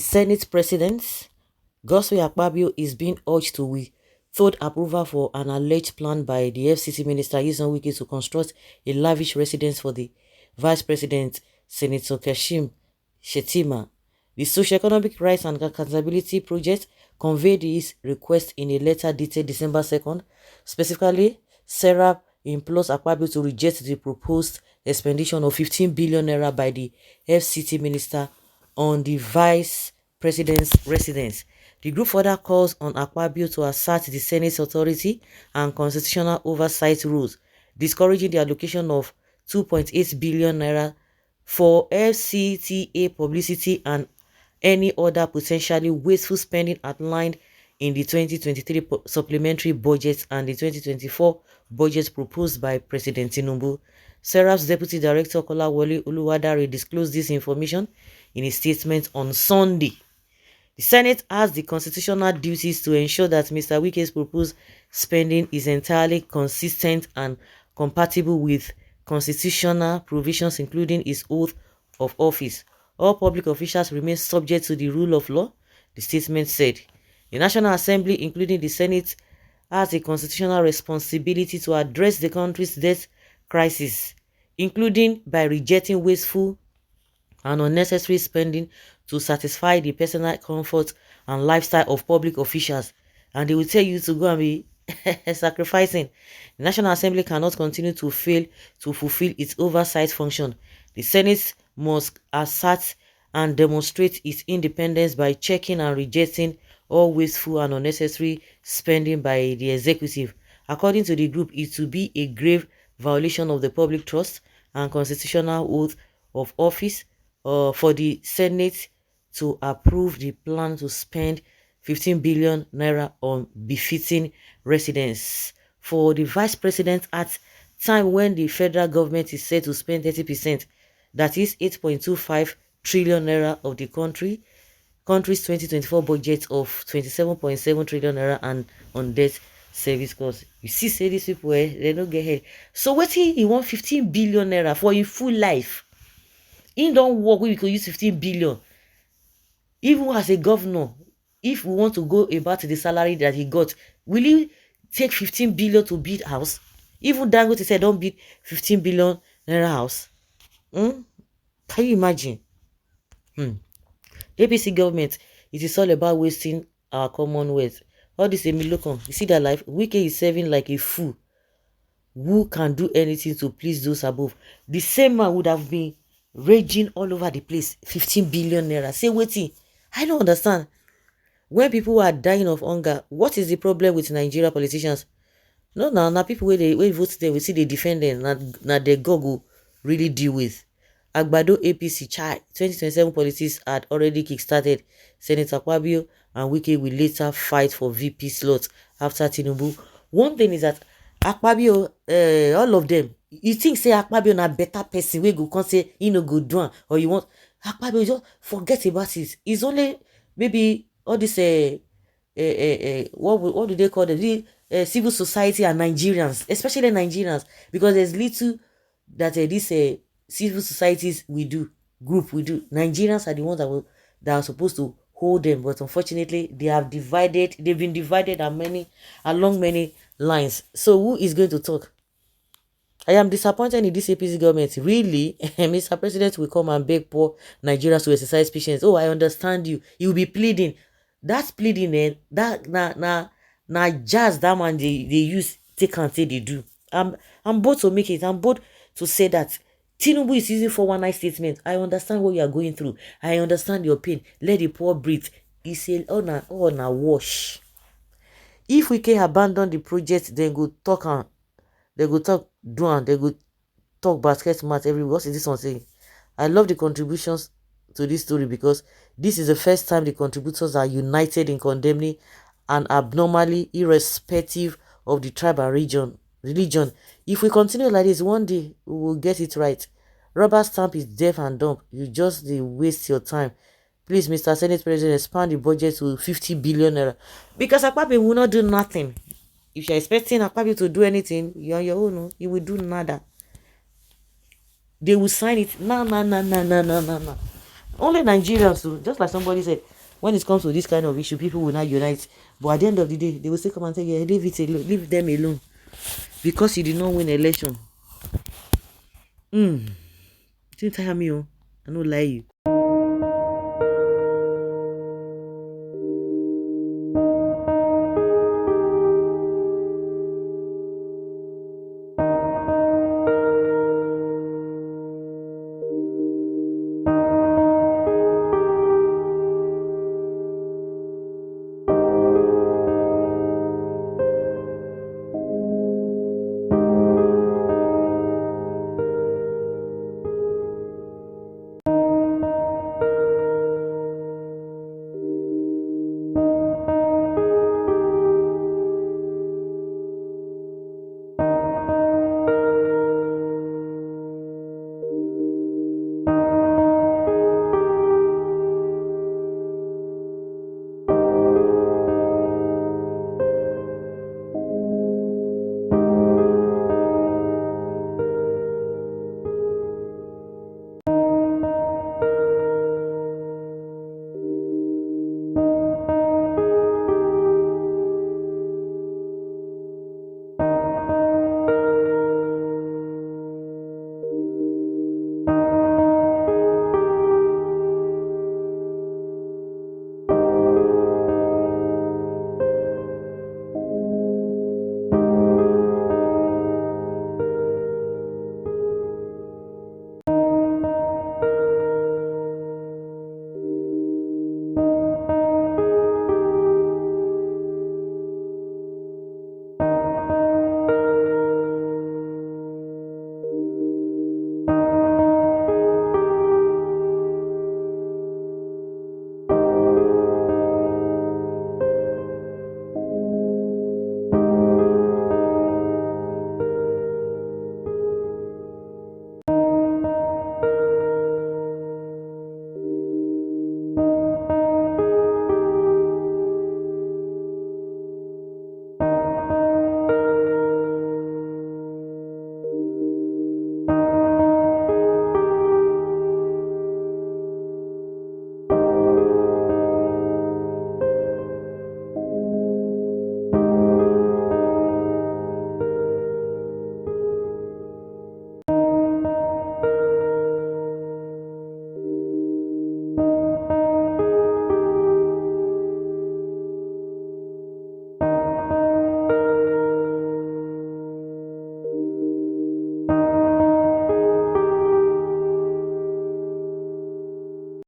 Senate President, Godswill Akpabio, is being urged to withhold approval for an alleged plan by the FCT Minister Wike to construct a lavish residence for the Vice President, Senator Shettima. The Socio-Economic Rights and Accountability Project conveyed his request in a letter dated December 2nd. Specifically, Serap implores Akpabio to reject the proposed expenditure of 15 billion naira by the FCT Minister on the Vice President's residence. The group further calls on Akpabio to assert the Senate's authority and constitutional oversight rules, discouraging the allocation of 2.8 billion naira for FCTA publicity and any other potentially wasteful spending outlined in the 2023 supplementary budget and the 2024 budget proposed by President Tinubu. Serap's Deputy Director Kolawole Oluwadare disclosed this information in a statement on Sunday. The Senate has the constitutional duties to ensure that Mr. Wike's proposed spending is entirely consistent and compatible with constitutional provisions, including his oath of office. All public officials remain subject to the rule of law, the statement said. The National Assembly, including the Senate, has a constitutional responsibility to address the country's debt crisis, including by rejecting wasteful and unnecessary spending to satisfy the personal comfort and lifestyle of public officials. And they will tell you to go and be sacrificing. The National Assembly cannot continue to fail to fulfill its oversight function. The Senate must assert and demonstrate its independence by checking and rejecting all wasteful and unnecessary spending by the executive. According to the group, it will be a grave violation of the public trust and constitutional oath of office for the Senate to approve the plan to spend 15 billion naira on befitting residents for the Vice President at time when the federal government is set to spend 30%, that is 8.25 trillion naira of the country's 2024 budget of 27.7 trillion naira and on debt service costs. You see, say these people, they don't get head. So what he want 15 billion naira for his full life? He don't work, we could use 15 billion. Even as a governor, if we want to go about the salary that he got, will he take 15 billion to build house? Even Dangote said don't build 15 billion naira house. Can you imagine? APC government, it is all about wasting our common wealth. All this Emilokon, you see that life? Wike is serving like a fool who can do anything to please those above. The same man would have been raging all over the place. 15 billion naira. Say waiting. I don't understand. When people are dying of hunger, what is the problem with Nigeria politicians? No, now people where they vote them, we see they defend them. Now the Google really deal with. Agbado APC chai 2027 politics had already kickstarted. Senator Akpabio and Wike will later fight for VP slots after Tinubu. One thing is that Akpabio, all of them, you think say Akpabio na better person, we go come say you know go do or you want Akpabio, just forget about it. It's only maybe all this what do they call them? The civil society and Nigerians, especially Nigerians, because there's little that this civil societies we do. Nigerians are the ones that are supposed to hold them, but unfortunately they've been divided along many lines. So who is going to talk? I am disappointed in this APC government. Really, Mr. President will come and beg poor Nigerians to exercise patience. Oh, I understand you. You will be pleading. That's pleading, that na jazz that man they use take and say they do. I'm both to make it. I'm both to say that Tinubu is using 419 statement. I understand what you are going through. I understand your pain. Let the poor breathe. He said, oh na wash. If we can abandon the project, then go talk and they go talk do they go talk basket match everywhere. What is this one saying? I love the contributions to this story because this is the first time the contributors are united in condemning an abnormally, irrespective of the tribe and religion. If we continue like this, one day we will get it right. Rubber stamp is deaf and dumb. You just waste your time. Please, Mr. Senate President, expand the budget to 50 billion naira. Because Akpabio will not do nothing. If you're expecting Akpabio to do anything, you're on your own. He will do nada. They will sign it. No. Only Nigerians, just like somebody said, When it comes to this kind of issue, people will not unite. But at the end of the day, they will still come and say, yeah, leave it alone, leave them alone. Because you did not win election. It didn't tire me, oh. I don't lie you.